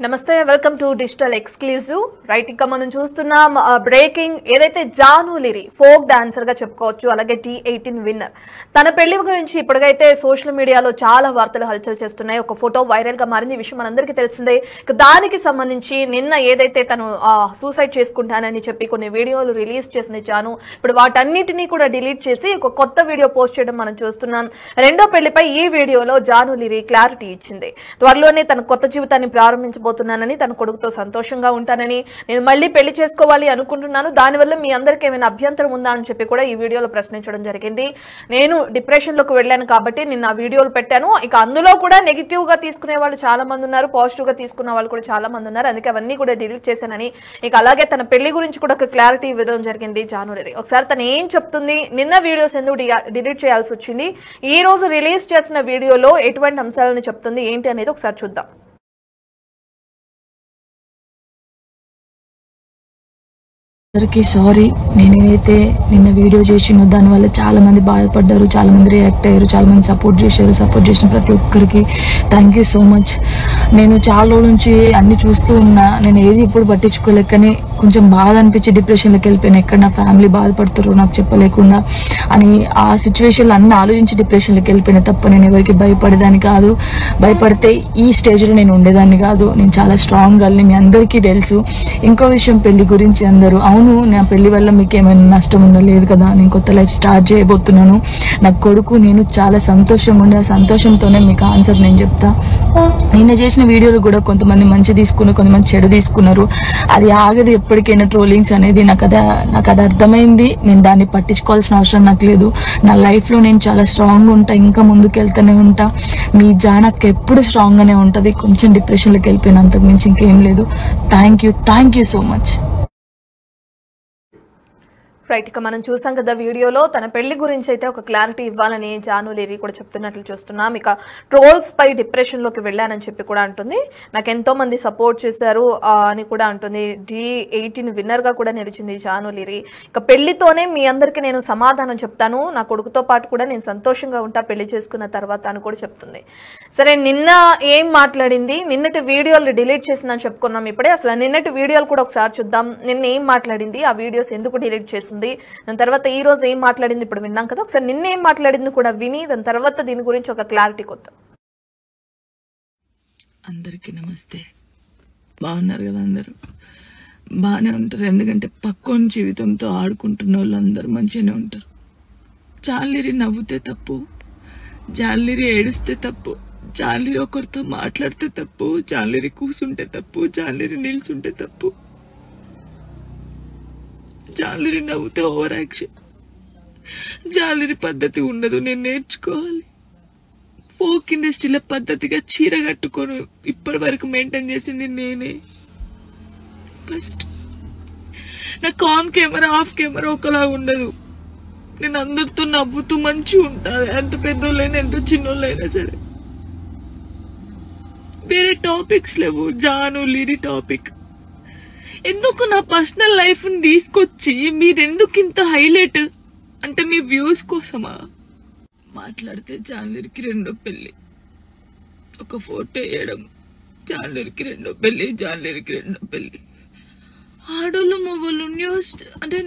నమస్తే welcome to digital exclusive right ఇక మనం చూస్తున్నాం బ్రేకింగ్ ఏదైతే జాను లిరి ఫోక్ డాన్సర్ గా చెప్పుకోవచ్చు అలాగే T18 విన్నర్ తన పెళ్లి గురించి ఇప్పటికైతే సోషల్ మీడియాలో చాలా వార్తలు హల్చల్ చేస్తున్నాయి ఒక ఫోటో వైరల్ గా మారింది విషయం మనందరికీ తెలిసిందే దానికి సంబంధించి నిన్న ఏదైతే తను సూసైడ్ చేసుకుంటానని చెప్పి కొన్ని వీడియోలు రిలీజ్ చేసింది జాను ఇప్పుడు వాటన్నిటిని కూడా డిలీట్ చేసి ఒక కొత్త వీడియో పోస్ట్ చేయడం మనం చూస్తున్నాం రెండో పెళ్లిపై ఈ వీడియోలో జాను లిరి క్లారిటీ ఇచ్చింది త్వరలోనే తన కొత్త జీవితాన్ని ప్రారంభించబోతున్నానని తన కొడుకుతో సంతోషంగా ఉంటానని నేను మళ్ళీ పెళ్లి చేసుకోవాలి అనుకుంటున్నాను దానివల్ల మీ అందరికీ ఏమైనా అభ్యంతరం ఉందా అని చెప్పి కూడా ఈ వీడియోలో ప్రశ్నించడం జరిగింది నేను డిప్రెషన్ లోకి వెళ్ళాను కాబట్టి నేను ఆ వీడియోలు పెట్టాను ఇక అందులో కూడా నెగిటివ్ గా తీసుకునే వాళ్ళు చాలా మంది ఉన్నారు పాజిటివ్ గా తీసుకున్న వాళ్ళు కూడా చాలా మంది ఉన్నారు అందుకే అవన్నీ కూడా డిలీట్ చేశానని ఇక అలాగే తన పెళ్లి గురించి కూడా ఒక క్లారిటీ ఇవ్వడం జరిగింది జాను లిరి ఒకసారి తను ఏం చెప్తుంది నిన్న వీడియోస్ ఎందుకు డిలీట్ చేయాల్సి వచ్చింది ఈ రోజు రిలీజ్ చేసిన వీడియోలో ఎటువంటి అంశాలను చెప్తుంది ఏంటి అనేది ఒకసారి చూద్దాం అందరికీ సారీ నేనైతే నిన్న వీడియో చేసినో దానివల్ల చాలా మంది బాధపడ్డారు చాలా మంది రియాక్ట్ అయ్యారు చాలా మంది సపోర్ట్ చేసిన ప్రతి ఒక్కరికి థ్యాంక్ యూ సో మచ్ నేను చాలా రోజుల నుంచి అన్ని చూస్తూ ఉన్నా నేను ఏది ఇప్పుడు పట్టించుకోలేక కానీ కొంచెం బాధ అనిపించి డిప్రెషన్లోకి వెళ్ళిపోయాను ఎక్కడ నా ఫ్యామిలీ బాధపడుతారో నాకు చెప్పలేకుండా అని ఆ సిచ్యువేషన్లో అన్ని ఆలోచించి డిప్రెషన్లోకి వెళ్ళిపోయినా తప్ప నేను ఎవరికి భయపడేదాన్ని కాదు భయపడితే ఈ స్టేజ్లో నేను ఉండేదాన్ని కాదు నేను చాలా స్ట్రాంగ్ గర్ల్ని మీ అందరికీ తెలుసు ఇంకో విషయం పెళ్లి గురించి అందరూ అవును నా పెళ్లి వల్ల మీకు ఏమైనా నష్టం ఉందో లేదు కదా నేను కొత్త లైఫ్ స్టార్ట్ చేయబోతున్నాను నా కొడుకు నేను చాలా సంతోషంగా ఉండే ఆ సంతోషంతోనే మీకు ఆన్సర్ నేను చెప్తా నిన్న చేసిన వీడియోలు కూడా కొంతమంది మంచి తీసుకున్నారు కొంతమంది చెడు తీసుకున్నారు అది ఆగదు ఎప్పటికైనా ట్రోలింగ్స్ అనేది నాకు అది అర్థమైంది నేను దాన్ని పట్టించుకోవాల్సిన అవసరం నాకు లేదు నా లైఫ్లో నేను చాలా స్ట్రాంగ్గా ఉంటా ఇంకా ముందుకు వెళ్తూనే ఉంటా మీ జానక్ ఎప్పుడు స్ట్రాంగ్గానే ఉంటుంది కొంచెం డిప్రెషన్లోకి వెళ్ళిపోయిన అంతకు మించి ఇంకేం లేదు thank you so much right ఇక మనం చూసాం కదా వీడియోలో తన పెళ్లి గురించి అయితే ఒక క్లారిటీ ఇవ్వాలని జాను లిరి కూడా చెప్తున్నట్లు చూస్తున్నాం ఇక ట్రోల్స్ పై డిప్రెషన్ లోకి వెళ్ళానని చెప్పి కూడా అంటుంది నాకు ఎంతో మంది సపోర్ట్ చేశారు అని కూడా అంటుంది T18 విన్నర్ గా కూడా నిలిచింది జాను లిరి ఇక పెళ్లితోనే మీ అందరికి నేను సమాధానం చెప్తాను నా కొడుకుతో పాటు కూడా నేను సంతోషంగా ఉంటా పెళ్లి చేసుకున్న తర్వాత అని కూడా చెప్తుంది సరే నిన్న ఏం మాట్లాడింది నిన్నటి వీడియోలు డిలీట్ చేసిందని చెప్పుకున్నాం ఇప్పుడే అసలు నిన్నటి వీడియోలు కూడా ఒకసారి చూద్దాం నిన్న ఏం మాట్లాడింది ఆ వీడియోస్ ఎందుకు డిలీట్ చేసింది దాని తర్వాత ఈ రోజు ఏం మాట్లాడింది ఇప్పుడు విన్నాం కదా ఒకసారి నిన్న ఏం మాట్లాడింది కూడా విని దాని తర్వాత దీని గురించి ఒక క్లారిటీ కొత్త అందరికీ నమస్తే బాగున్నారు కదా అందరూ బాగానే ఉంటారు ఎందుకంటే పక్కోని జీవితంతో ఆడుకుంటున్న వాళ్ళు అందరూ మంచిగానే ఉంటారు జాలిరి నవ్వుతే తప్పు జాలిరి ఏడుస్తే తప్పు జాలిరి ఒకరితో మాట్లాడితే తప్పు జాలిరి కూసుంటే తప్పు జాలిరి నిల్చుంటే తప్పు జాలిరి నవ్వుతే ఓవర్ యాక్షన్ జాలిరి పద్ధతి ఉండదు నేను నేర్చుకోవాలి ఫోక్ ఇండస్ట్రీలో పద్ధతిగా చీర కట్టుకొని ఇప్పటి వరకు మెయింటైన్ చేసింది నేనే ఫస్ట్ నాకు ఆన్ కెమెరా ఆఫ్ కెమెరా ఒకలా ఉండదు నేను అందరితో నవ్వుతూ మంచిగా ఉంటా ఎంత పెద్దోళ్ళైనా ఎంత చిన్నోళ్ళైనా సరే వేరే టాపిక్స్ లేవు జాను లిరి టాపిక్ ఎందుకు నా పర్సనల్ లైఫ్ ని తీసుకొచ్చి మీరెందుకు ఇంత హైలైట్ అంటే మీ వ్యూస్ కోసమా మాట్లాడితే జాన్లరికి రెండో పెళ్లి ఒక ఫోటో వేయడం జాన్లరికి రెండో పెళ్లి ఆడోళ్ళు మొగోళ్ళు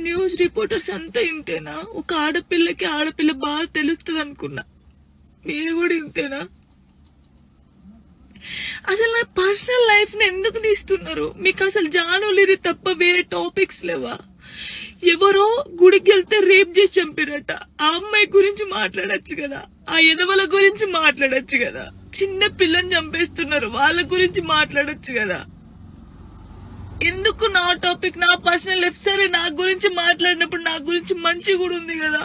న్యూస్ రిపోర్టర్స్ అంతా ఇంతేనా ఒక ఆడపిల్ల బాగా తెలుస్తుంది అనుకున్నా మీరు కూడా ఇంతేనా అసలు నా పర్సనల్ లైఫ్ ని ఎందుకు తీస్తున్నారు మీకు అసలు జాను లిరి తప్ప వేరే టాపిక్స్ లేవా ఎవరో గుడికి వెళ్తే రేప్ చేసి చంపారట ఆ అమ్మాయి గురించి మాట్లాడచ్చు కదా ఆ ఎదవల గురించి మాట్లాడచ్చు కదా చిన్న పిల్లని చంపేస్తున్నారు వాళ్ళ గురించి మాట్లాడచ్చు కదా ఎందుకు నా టాపిక్ నా పర్సనల్ లైఫ్ సరే నా గురించి మాట్లాడినప్పుడు నా గురించి మంచి కూడా ఉంది కదా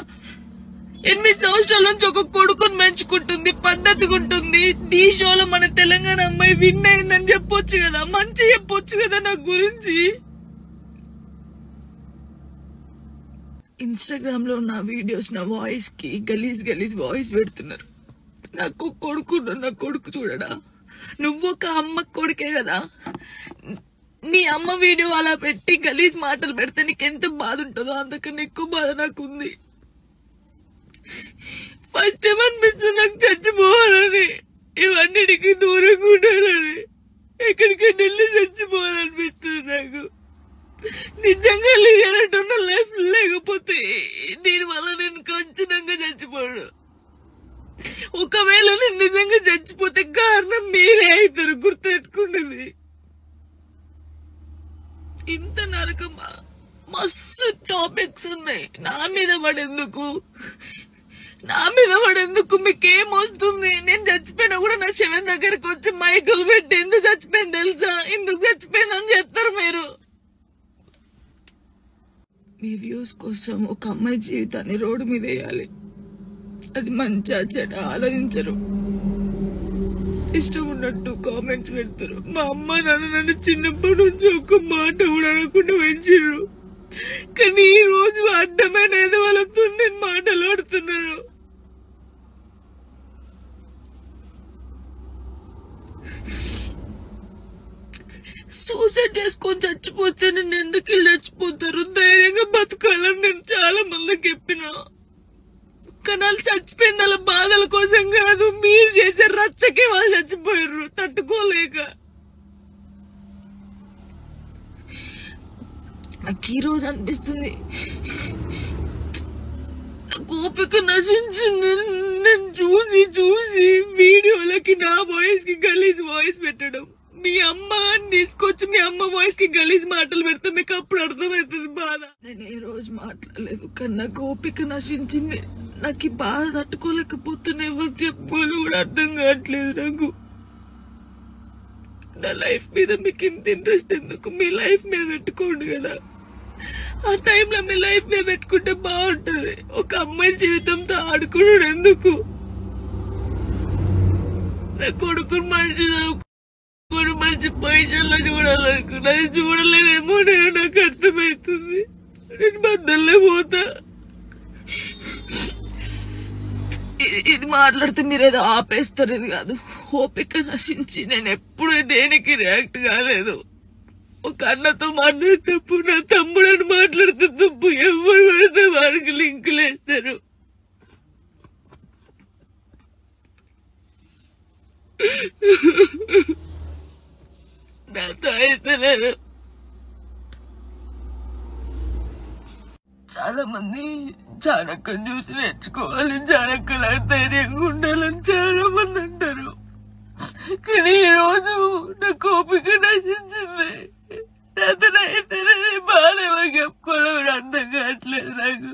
8 సంవత్సరాల నుంచి ఒక కొడుకుని పెంచుకుంటుంది పద్ధతిగా ఉంటుంది ఈ షోలో మన తెలంగాణ అమ్మాయి విన్ అయిందని చెప్పొచ్చు కదా మంచి చెప్పొచ్చు కదా నా గురించి ఇన్స్టాగ్రామ్ లో నా వీడియోస్ నా వాయిస్ కి గలీజ్ వాయిస్ పెడుతున్నారు నాకు కొడుకు చూడడా నువ్వు ఒక అమ్మ కొడుకే కదా నీ అమ్మ వీడియో అలా పెట్టి గలీజ్ మాటలు పెడితే నీకు ఎంత బాధ ఉంటుందో అంతకన్నా ఎక్కువ బాధ నాకుంది ఫస్ట్ టైం అనిపిస్తుంది నాకు చచ్చిపోవాలని ఇవన్నిటికీ దూరంగా ఉండాలని ఎక్కడికైనా వెళ్ళి చచ్చిపోవాలనిపిస్తుంది నాకు. నిజంగా లేనట్టున్న లైఫ్ లేకపోతే దీనివల్ల నేను ఖచ్చితంగా చచ్చిపోను. ఒకవేళ నేను నిజంగా చచ్చిపోతే కారణం మీరే అవుతారు, గుర్తుపెట్టుకున్నది. ఇంత నరకమా? మస్తు టాపిక్స్ ఉన్నాయి. నా మీద పడేందుకు మీకేమొస్తుంది? నేను చచ్చిపోయినా కూడా నా శవం దగ్గరకు వచ్చి మైకులు పెట్టి ఎందుకు చచ్చిపోయింది తెలుసా, ఎందుకు చచ్చిపోయిందని చెప్తారు మీరు. మీ వ్యూస్ కోసం ఒక అమ్మాయి జీవితాన్ని రోడ్డు మీద వేయాలి. అది మంచిగా చెడ్డ ఆలోచించరు, ఇష్టం ఉన్నట్టు కామెంట్స్ పెడతారు. మా అమ్మ నాన్న నన్ను చిన్నప్పటి నుంచి ఒక్క మాట కూడా అనకుండా పెంచారు. కానీ ఈ రోజు అడ్డమైన వాళ్ళతో నేను మాటలు ఆడుతున్నాను. సూసైడ్ చేసుకొని చచ్చిపోతే నేను ఎందుకు వెళ్ళి చచ్చిపోతారు? ధైర్యంగా బతకాలని నేను చాలా మందికి చెప్పినా, కానీ వాళ్ళు చచ్చిపోయింది వాళ్ళ బాధల కోసం కాదు, మీరు చేసే రచ్చకే వాళ్ళు చచ్చిపోయారు తట్టుకోలేక. నాకు ఈ రోజు అనిపిస్తుంది నాకు ఓపిక నశించింది. నేను చూసి వీడియోలకి నా వాయిస్ కి గలీజ్ వాయిస్ పెట్టడం, మీ అమ్మని తీసుకొచ్చి మీ అమ్మ వాయిస్ కి గలీజ్ మాటలు పెడితే మీకు అప్పుడు అర్థమవుతుంది బాధ. నేను ఏ రోజు మాట్లాడలేదు, కానీ నాకు ఓపిక నశించింది. నాకు ఈ బాధ తట్టుకోలేకపోతున్నా, ఎవరు చెప్పుకోవాలి కూడా అర్థం కావట్లేదు నాకు. నా లైఫ్ మీద మీకు ఇంత ఇంట్రెస్ట్ ఎందుకు? మీ లైఫ్ మీద పెట్టుకోండి కదా. ఆ టైంలో మీ లైఫ్ మీద పెట్టుకుంటే బాగుంటది. ఒక అమ్మాయి జీవితంతో ఆడుకున్నాడు ఎందుకు? నా కొడుకుని మంచి పొజిషన్లో చూడాలనుకున్నా, అది చూడలేనేమో. నేను నాకు అర్థమవుతుంది, నేను బద్దల్లే పోతా. ఇది మాట్లాడితే మీరు ఏదో ఆపేస్తారు, ఇది కాదు. ఓపిక నశించి నేను ఎప్పుడు దేనికి రియాక్ట్ కాలేదు. ఒక అన్నతో మాట్లాడే తప్పు, నా తమ్ముడని మాట్లాడితే తప్పు. ఎవరు పడితే వారికి లింకులు వేస్తారు. నాతో అయితే లేదు. చాలా మంది చాణక్యం చూసి నేర్చుకోవాలి, చాణక్యలా ధైర్యంగా ఉండాలని చాలా మంది అంటారు. కానీ ఈ రోజు నాకు ఓపిక నశించింది. నాతో అయితే బాధ ఎవరికి చెప్పుకోవాలి అర్థం కావట్లేదు నాకు.